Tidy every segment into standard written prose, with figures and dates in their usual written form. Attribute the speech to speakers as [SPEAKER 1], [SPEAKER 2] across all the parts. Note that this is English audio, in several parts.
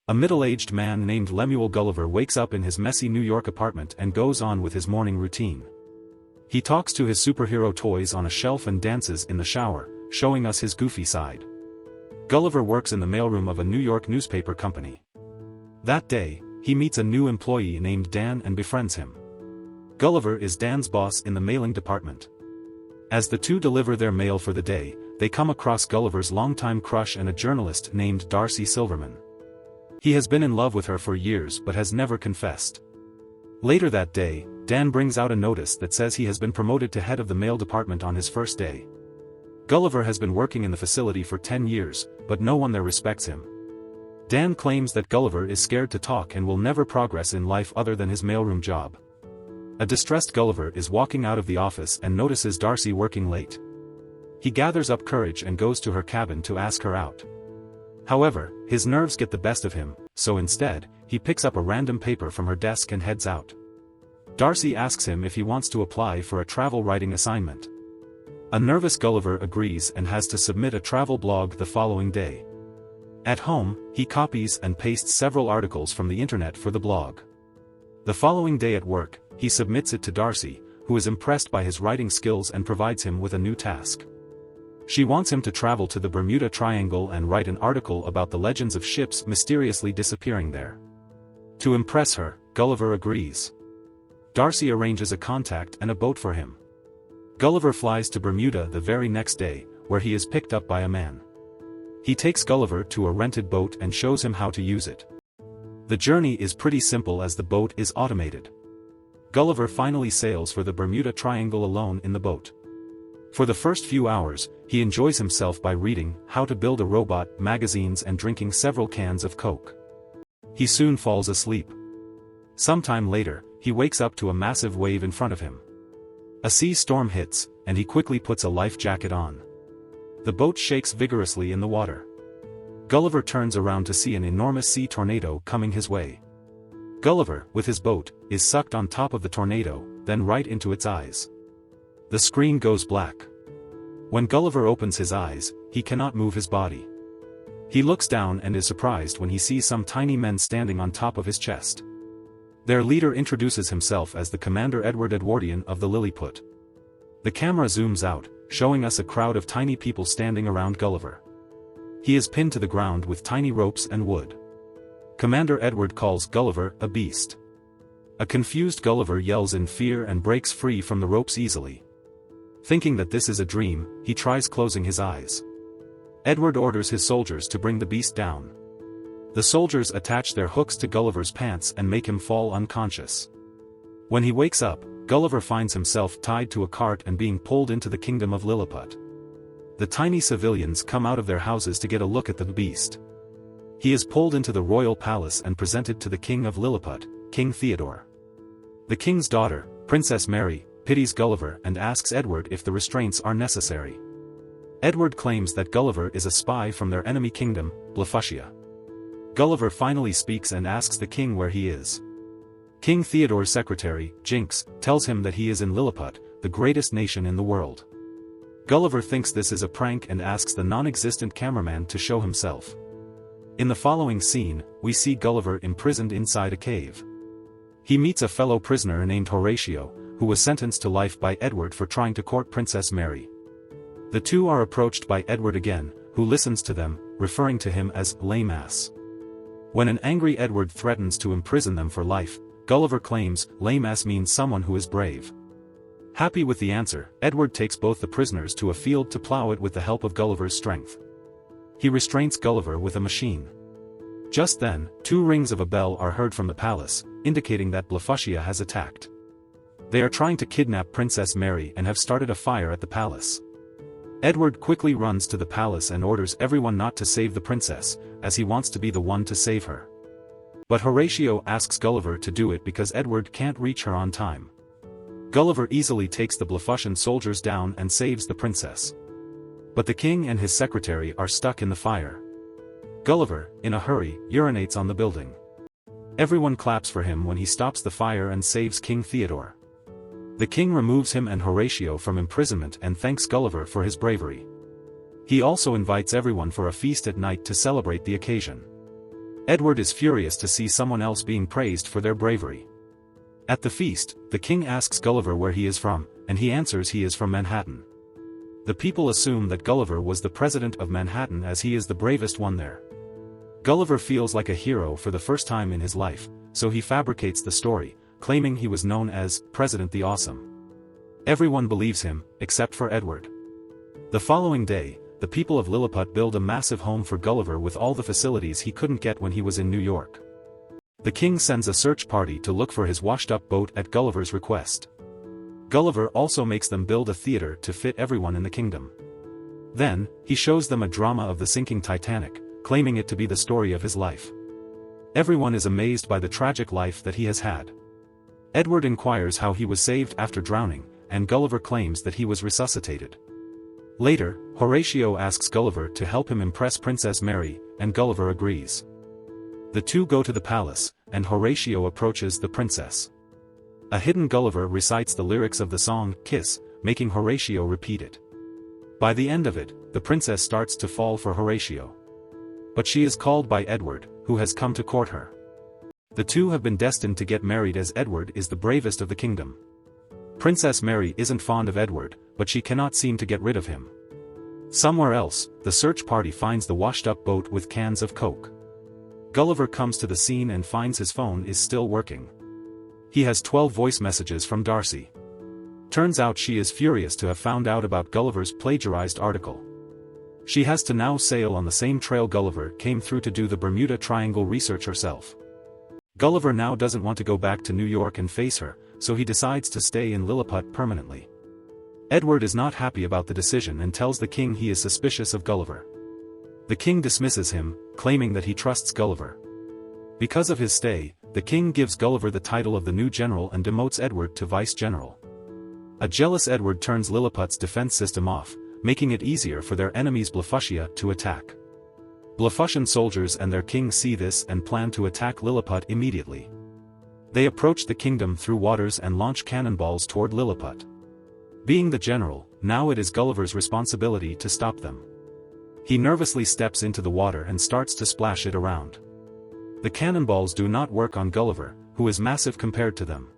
[SPEAKER 1] A middle-aged man named Lemuel Gulliver wakes up in his messy New York apartment and goes on with his morning routine. He talks to his superhero toys on a shelf and dances in the shower, showing us his goofy side. Gulliver works in the mailroom of a New York newspaper company. That day, he meets a new employee named Dan and befriends him. Gulliver is Dan's boss in the mailing department. As the two deliver their mail for the day, they come across Gulliver's longtime crush and a journalist named Darcy Silverman. He has been in love with her for years but has never confessed. Later that day, Dan brings out a notice that says he has been promoted to head of the mail department on his first day. Gulliver has been working in the facility for 10 years, but no one there respects him. Dan claims that Gulliver is scared to talk and will never progress in life other than his mailroom job. A distressed Gulliver is walking out of the office and notices Darcy working late. He gathers up courage and goes to her cabin to ask her out. However, his nerves get the best of him, so instead, he picks up a random paper from her desk and heads out. Darcy asks him if he wants to apply for a travel writing assignment. A nervous Gulliver agrees and has to submit a travel blog the following day. At home, he copies and pastes several articles from the internet for the blog. The following day at work, he submits it to Darcy, who is impressed by his writing skills and provides him with a new task. She wants him to travel to the Bermuda Triangle and write an article about the legends of ships mysteriously disappearing there. To impress her, Gulliver agrees. Darcy arranges a contact and a boat for him. Gulliver flies to Bermuda the very next day, where he is picked up by a man. He takes Gulliver to a rented boat and shows him how to use it. The journey is pretty simple as the boat is automated. Gulliver finally sails for the Bermuda Triangle alone in the boat. For the first few hours, he enjoys himself by reading How to Build a Robot magazines and drinking several cans of Coke. He soon falls asleep. Sometime later, he wakes up to a massive wave in front of him. A sea storm hits, and he quickly puts a life jacket on. The boat shakes vigorously in the water. Gulliver turns around to see an enormous sea tornado coming his way. Gulliver, with his boat, is sucked on top of the tornado, then right into its eyes. The screen goes black. When Gulliver opens his eyes, he cannot move his body. He looks down and is surprised when he sees some tiny men standing on top of his chest. Their leader introduces himself as the Commander Edward Edwardian of the Lilliput. The camera zooms out, showing us a crowd of tiny people standing around Gulliver. He is pinned to the ground with tiny ropes and wood. Commander Edward calls Gulliver a beast. A confused Gulliver yells in fear and breaks free from the ropes easily. Thinking that this is a dream, he tries closing his eyes. Edward orders his soldiers to bring the beast down. The soldiers attach their hooks to Gulliver's pants and make him fall unconscious. When he wakes up, Gulliver finds himself tied to a cart and being pulled into the kingdom of Lilliput. The tiny civilians come out of their houses to get a look at the beast. He is pulled into the royal palace and presented to the king of Lilliput, King Theodore. The king's daughter, Princess Mary, pities Gulliver and asks Edward if the restraints are necessary. Edward claims that Gulliver is a spy from their enemy kingdom, Blefuscia. Gulliver finally speaks and asks the king where he is. King Theodore's secretary, Jinx, tells him that he is in Lilliput, the greatest nation in the world. Gulliver thinks this is a prank and asks the non-existent cameraman to show himself. In the following scene, we see Gulliver imprisoned inside a cave. He meets a fellow prisoner named Horatio, who was sentenced to life by Edward for trying to court Princess Mary. The two are approached by Edward again, who listens to them, referring to him as lame ass. When an angry Edward threatens to imprison them for life, Gulliver claims lame ass means someone who is brave. Happy with the answer, Edward takes both the prisoners to a field to plow it with the help of Gulliver's strength. He restrains Gulliver with a machine. Just then, 2 rings of a bell are heard from the palace, indicating that Blefuscia has attacked. They are trying to kidnap Princess Mary and have started a fire at the palace. Edward quickly runs to the palace and orders everyone not to save the princess, as he wants to be the one to save her. But Horatio asks Gulliver to do it because Edward can't reach her on time. Gulliver easily takes the Blefuscian soldiers down and saves the princess. But the king and his secretary are stuck in the fire. Gulliver, in a hurry, urinates on the building. Everyone claps for him when he stops the fire and saves King Theodore. The king removes him and Horatio from imprisonment and thanks Gulliver for his bravery. He also invites everyone for a feast at night to celebrate the occasion. Edward is furious to see someone else being praised for their bravery. At the feast, the king asks Gulliver where he is from, and he answers he is from Manhattan. The people assume that Gulliver was the president of Manhattan as he is the bravest one there. Gulliver feels like a hero for the first time in his life, so he fabricates the story, claiming he was known as President the Awesome. Everyone believes him, except for Edward. The following day, the people of Lilliput build a massive home for Gulliver with all the facilities he couldn't get when he was in New York. The king sends a search party to look for his washed-up boat at Gulliver's request. Gulliver also makes them build a theater to fit everyone in the kingdom. Then, he shows them a drama of the sinking Titanic, claiming it to be the story of his life. Everyone is amazed by the tragic life that he has had. Edward inquires how he was saved after drowning, and Gulliver claims that he was resuscitated. Later, Horatio asks Gulliver to help him impress Princess Mary, and Gulliver agrees. The two go to the palace, and Horatio approaches the princess. A hidden Gulliver recites the lyrics of the song, Kiss, making Horatio repeat it. By the end of it, the princess starts to fall for Horatio. But she is called by Edward, who has come to court her. The two have been destined to get married as Edward is the bravest of the kingdom. Princess Mary isn't fond of Edward, but she cannot seem to get rid of him. Somewhere else, the search party finds the washed-up boat with cans of Coke. Gulliver comes to the scene and finds his phone is still working. He has 12 voice messages from Darcy. Turns out she is furious to have found out about Gulliver's plagiarized article. She has to now sail on the same trail Gulliver came through to do the Bermuda Triangle research herself. Gulliver now doesn't want to go back to New York and face her, so he decides to stay in Lilliput permanently. Edward is not happy about the decision and tells the king he is suspicious of Gulliver. The king dismisses him, claiming that he trusts Gulliver. Because of his stay, the king gives Gulliver the title of the new general and demotes Edward to vice-general. A jealous Edward turns Lilliput's defense system off, making it easier for their enemies Blefuscia to attack. Blefuscian soldiers and their king see this and plan to attack Lilliput immediately. They approach the kingdom through waters and launch cannonballs toward Lilliput. Being the general, now it is Gulliver's responsibility to stop them. He nervously steps into the water and starts to splash it around. The cannonballs do not work on Gulliver, who is massive compared to them.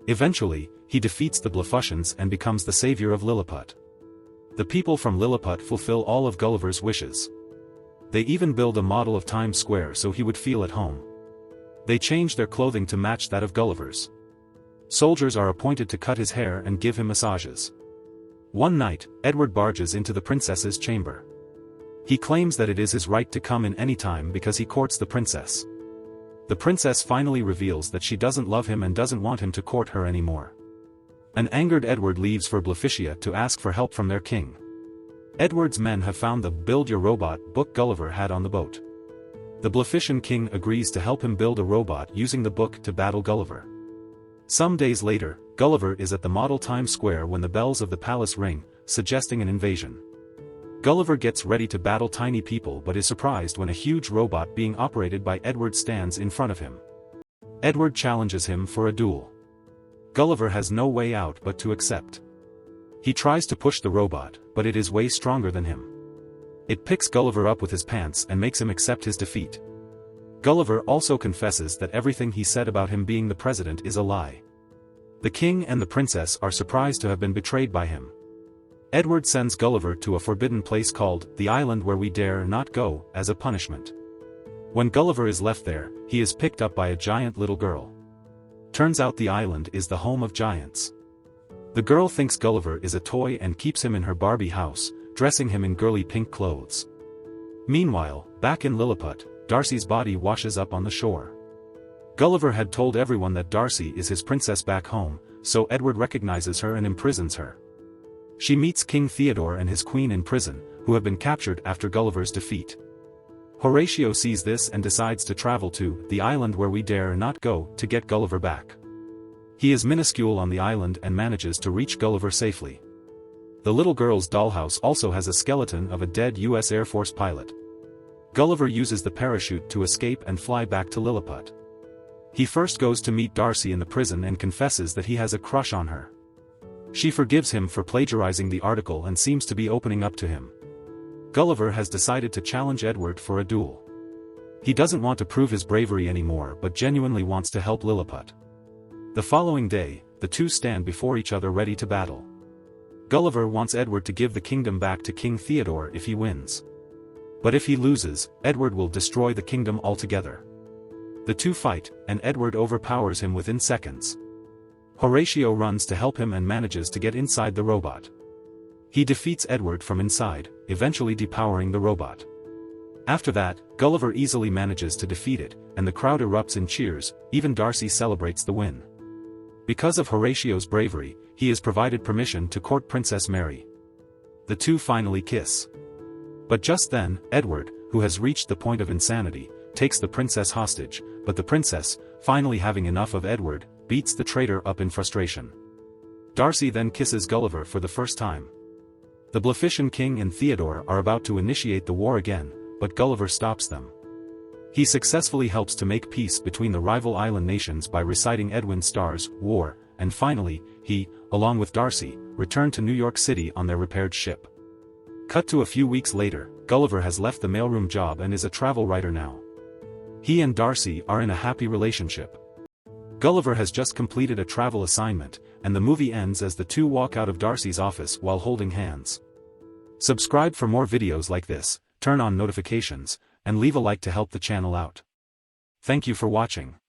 [SPEAKER 1] Eventually, he defeats the Blefuscians and becomes the savior of Lilliput. The people from Lilliput fulfill all of Gulliver's wishes. They even build a model of Times Square so he would feel at home. They change their clothing to match that of Gulliver's. Soldiers are appointed to cut his hair and give him massages. One night, Edward barges into the princess's chamber. He claims that it is his right to come in any time because he courts the princess. The princess finally reveals that she doesn't love him and doesn't want him to court her anymore. An angered Edward leaves for Blefuscia to ask for help from their king. Edward's men have found the Build Your Robot book Gulliver had on the boat. The Blefuscian king agrees to help him build a robot using the book to battle Gulliver. Some days later, Gulliver is at the model Times Square when the bells of the palace ring, suggesting an invasion. Gulliver gets ready to battle tiny people but is surprised when a huge robot being operated by Edward stands in front of him. Edward challenges him for a duel. Gulliver has no way out but to accept. He tries to push the robot, but it is way stronger than him. It picks Gulliver up with his pants and makes him accept his defeat. Gulliver also confesses that everything he said about him being the president is a lie. The king and the princess are surprised to have been betrayed by him. Edward sends Gulliver to a forbidden place called the Island Where We Dare Not Go as a punishment. When Gulliver is left there, he is picked up by a giant little girl. Turns out the island is the home of giants. The girl thinks Gulliver is a toy and keeps him in her Barbie house, dressing him in girly pink clothes. Meanwhile, back in Lilliput, Darcy's body washes up on the shore. Gulliver had told everyone that Darcy is his princess back home, so Edward recognizes her and imprisons her. She meets King Theodore and his queen in prison, who have been captured after Gulliver's defeat. Horatio sees this and decides to travel to the Island Where We Dare Not Go to get Gulliver back. He is minuscule on the island and manages to reach Gulliver safely. The little girl's dollhouse also has a skeleton of a dead U.S. Air Force pilot. Gulliver uses the parachute to escape and fly back to Lilliput. He first goes to meet Darcy in the prison and confesses that he has a crush on her. She forgives him for plagiarizing the article and seems to be opening up to him. Gulliver has decided to challenge Edward for a duel. He doesn't want to prove his bravery anymore but genuinely wants to help Lilliput. The following day, the two stand before each other ready to battle. Gulliver wants Edward to give the kingdom back to King Theodore if he wins. But if he loses, Edward will destroy the kingdom altogether. The two fight, and Edward overpowers him within seconds. Horatio runs to help him and manages to get inside the robot. He defeats Edward from inside, eventually depowering the robot. After that, Gulliver easily manages to defeat it, and the crowd erupts in cheers. Even Darcy celebrates the win. Because of Horatio's bravery, he is provided permission to court Princess Mary. The two finally kiss. But just then, Edward, who has reached the point of insanity, takes the princess hostage, but the princess, finally having enough of Edward, beats the traitor up in frustration. Darcy then kisses Gulliver for the first time. The Blefuscan king and Theodore are about to initiate the war again, but Gulliver stops them. He successfully helps to make peace between the rival island nations by reciting Edwin Starr's War, and finally, he, along with Darcy, return to New York City on their repaired ship. Cut to a few weeks later, Gulliver has left the mailroom job and is a travel writer now. He and Darcy are in a happy relationship. Gulliver has just completed a travel assignment, and the movie ends as the two walk out of Darcy's office while holding hands. Subscribe for more videos like this, turn on notifications, and leave a like to help the channel out. Thank you for watching.